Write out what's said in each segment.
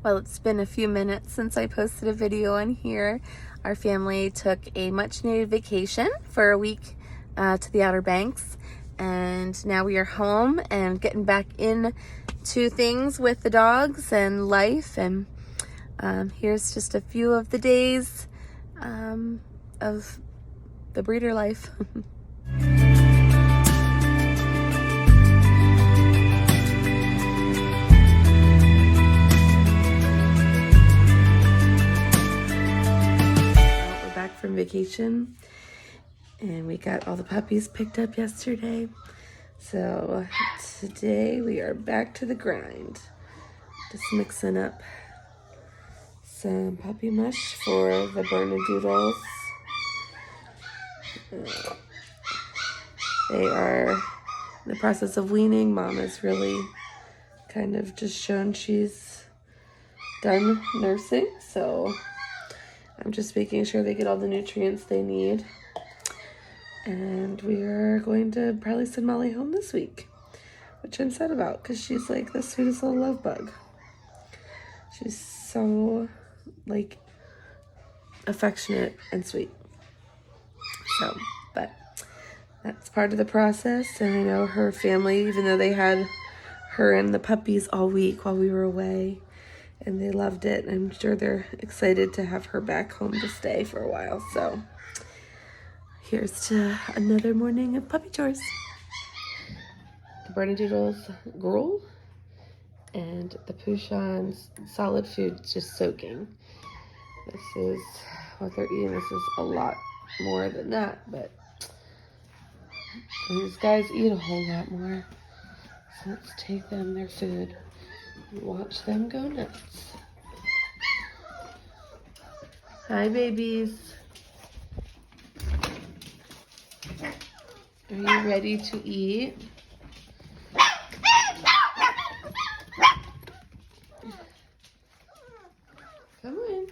Well, it's been a few minutes since I posted a video on here. Our family took a much needed vacation for a week to the Outer Banks, and now we are home and getting back into things with the dogs and life. And here's just a few of the days of the breeder life. From vacation, and we got all the puppies picked up yesterday, so today we are back to the grind, just mixing up some puppy mush for the Bernedoodles. They are in the process of weaning. Mom has really kind of just shown she's done nursing, so I'm just making sure they get all the nutrients they need. And we are going to probably send Molly home this week, which I'm sad about because she's like the sweetest little love bug. She's so like affectionate and sweet. So, but that's part of the process. And I know her family, even though they had her and the puppies all week while we were away, and they loved it. I'm sure they're excited to have her back home to stay for a while. So here's to another morning of puppy chores. The Bernedoodles gruel and the Pouchon's solid food just soaking. This is what they're eating. This is a lot more than that, but these guys eat a whole lot more. So let's take them their food. Watch them go nuts. Hi, babies. Are you ready to eat? Come on.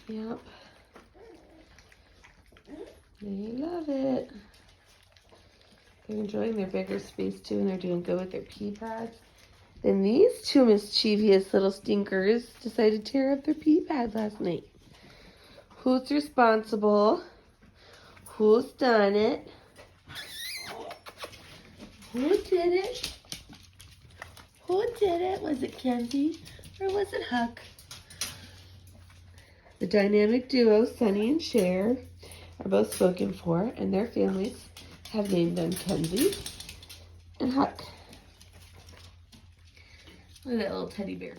Yep. They love it. They're enjoying their bigger space too, and they're doing good with their pee pads. Then these two mischievous little stinkers decided to tear up their pee pad last night. Who's responsible? Who's done it? Who did it? Who did it? Was it Kenzie or was it Huck? The dynamic duo, Sunny and Cher, are both spoken for, and their families have named them Kenzie and Huck. Look at that little teddy bear.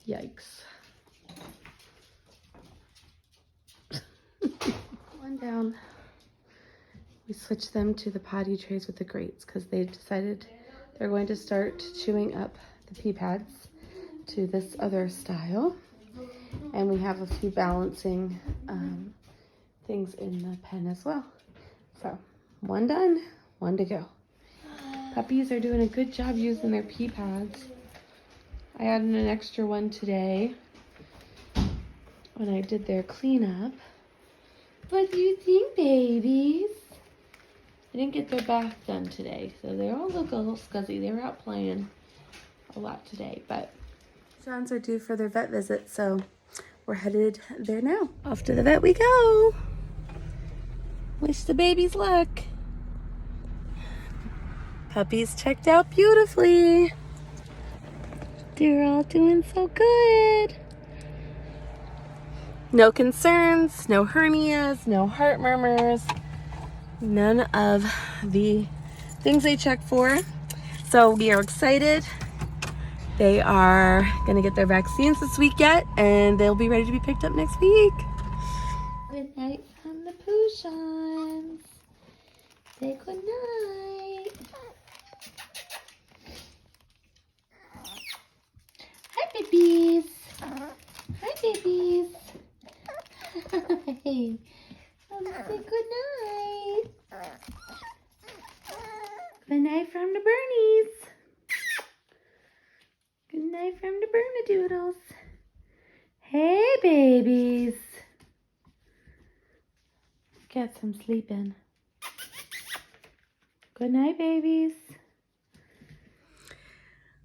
Yikes. One down. We switched them to the potty trays with the grates because they decided they're going to start chewing up the pee pads to this other style. And we have a few balancing things in the pen as well. So one done, one to go. Puppies are doing a good job using their pee pads. I added an extra one today when I did their cleanup. What do you think, babies? I didn't get their bath done today, so they all look a little scuzzy. They were out playing a lot today, but Johns are due for their vet visit, so we're headed there now. Off to the vet we go. Wish the babies luck. Puppies checked out beautifully. They're all doing so good. No concerns, no hernias, no heart murmurs, none of the things they check for. So we are excited. They are gonna get their vaccines this week yet, and they'll be ready to be picked up next week. Good night from the Pouchons. Say good night. Hi, babies. Hi, babies. Hi. Say good night. Good night from the Bernies. Good night from the Bernedoodles. Hey, babies. Get some sleep in. Good night, babies.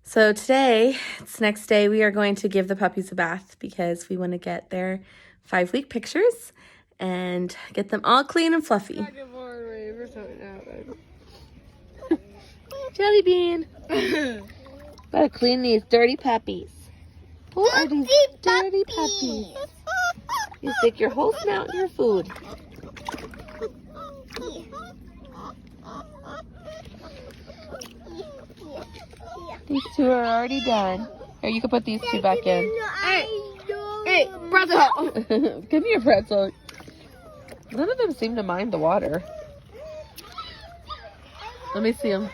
So today, it's next day, we are going to give the puppies a bath because we want to get their 5-week pictures and get them all clean and fluffy. Jelly bean. Gotta clean these dirty puppies. Who are these dirty puppies? You stick your whole snout in your food. These two are already done. Here, you can put these two back in. Hey, pretzel! Give me a pretzel. None of them seem to mind the water. Let me see them.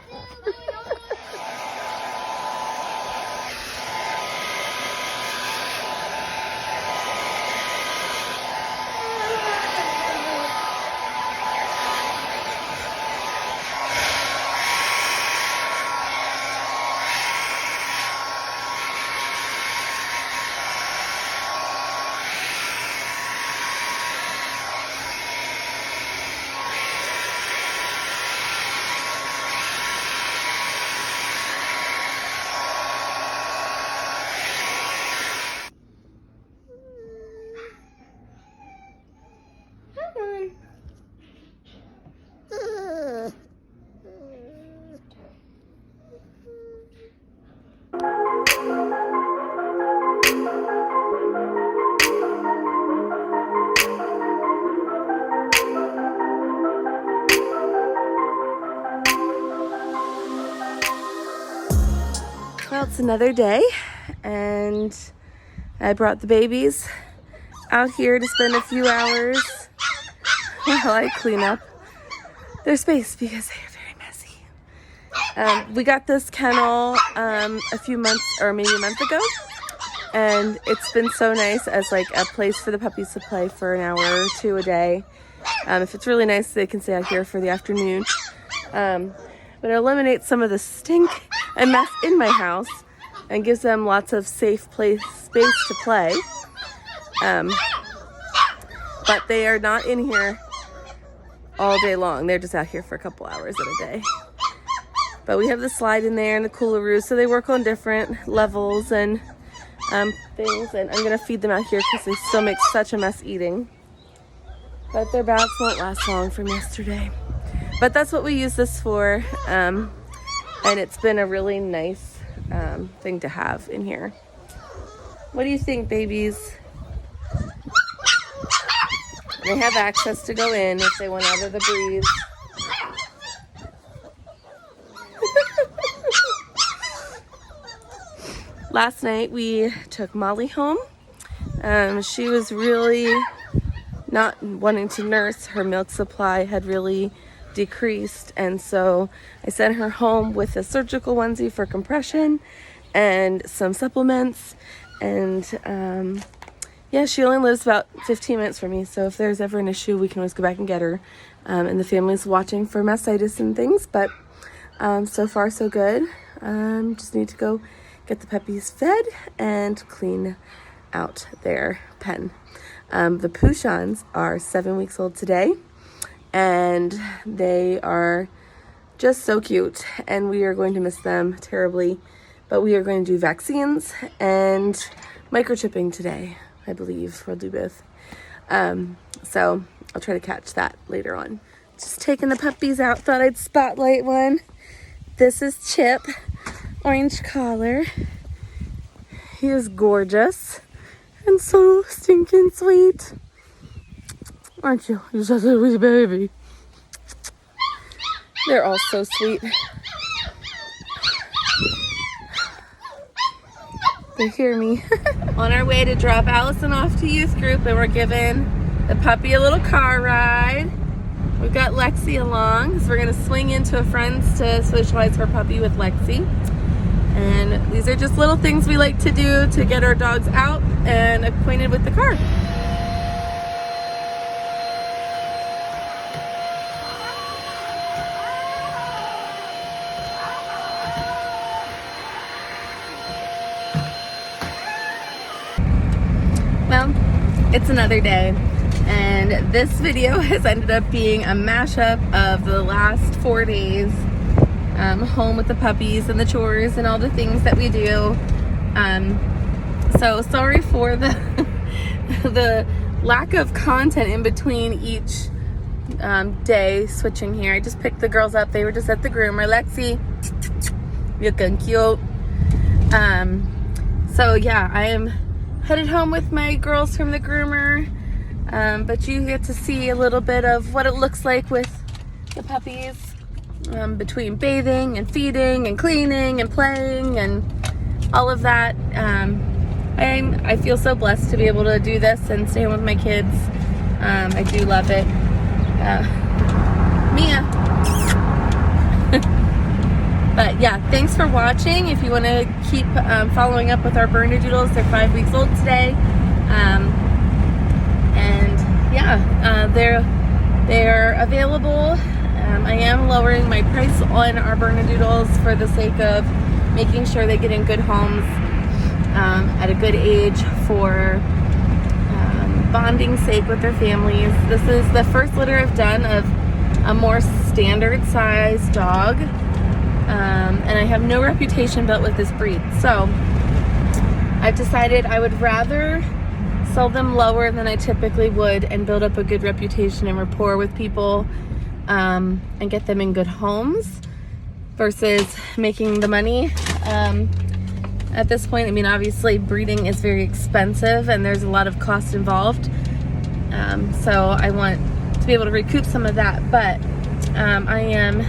Well, it's another day, and I brought the babies out here to spend a few hours while I clean up their space because they are very messy. We got this kennel a few months, or maybe a month ago, and it's been so nice as like a place for the puppies to play for an hour or two a day. If it's really nice, they can stay out here for the afternoon. But it eliminates some of the stink and mess in my house and gives them lots of safe space to play. But they are not in here all day long. They're just out here for a couple hours at a day. But we have the slide in there and the coolaroo, so they work on different levels and things. And I'm gonna feed them out here because they still make such a mess eating. But their baths won't last long from yesterday. But that's what we use this for, and it's been a really nice thing to have in here. What do you think, babies? They have access to go in if they want out of the breeze. Last night we took Molly home. She was really not wanting to nurse. Her milk supply had really decreased, and so I sent her home with a surgical onesie for compression and some supplements, and yeah, she only lives about 15 minutes from me, so if there's ever an issue we can always go back and get her. And the family's watching for mastitis and things, but so far so good. Just need to go get the puppies fed and clean out their pen. The Pouchons are 7 weeks old today, and they are just so cute, and we are going to miss them terribly, but we are going to do vaccines and microchipping today. I believe we'll do both. So I'll try to catch that later on. Just taking the puppies out, thought I'd spotlight one. This is Chip, orange collar. He is gorgeous and so stinking sweet. Aren't you? You're such a wee baby. They're all so sweet. They hear me. On our way to drop Allison off to youth group, and we're giving the puppy a little car ride. We've got Lexi along, so we're gonna swing into a friend's to socialize her puppy with Lexi. And these are just little things we like to do to get our dogs out and acquainted with the car. Well, it's another day, and And this video has ended up being a mashup of the last 4 days home with the puppies and the chores and all the things that we do. So sorry for the the lack of content in between each day switching here. I just picked the girls up. They were just at the groomer. Lexi, looking cute. So yeah, I am headed home with my girls from the groomer. But you get to see a little bit of what it looks like with the puppies, between bathing and feeding and cleaning and playing and all of that. I feel so blessed to be able to do this and stay home with my kids. I do love it. Mia. But yeah, thanks for watching. If you want to keep following up with our Bernedoodles, they're 5 weeks old today. And yeah, they're available. I am lowering my price on our Bernedoodles for the sake of making sure they get in good homes at a good age for bonding sake with their families. This is the first litter I've done of a more standard size dog, and I have no reputation built with this breed, so I've decided I would rather sell them lower than I typically would and build up a good reputation and rapport with people, and get them in good homes versus making the money. At this point, I mean, obviously breeding is very expensive and there's a lot of cost involved, so I want to be able to recoup some of that, but I am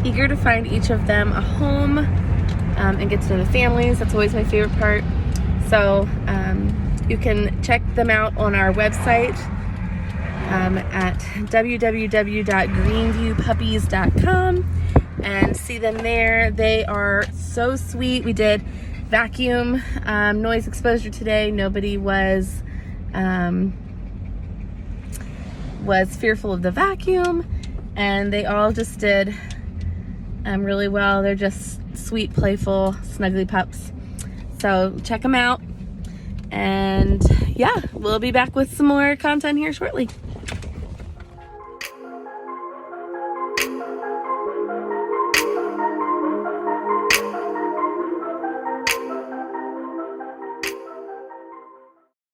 eager to find each of them a home and get to know the families. That's always my favorite part. So you can check them out on our website at www.greenviewpuppies.com and see them there. They are so sweet. We did vacuum noise exposure today. Nobody was fearful of the vacuum, and they all just did really well. They're just sweet, playful, snuggly pups. So check them out, and yeah, we'll be back with some more content here shortly.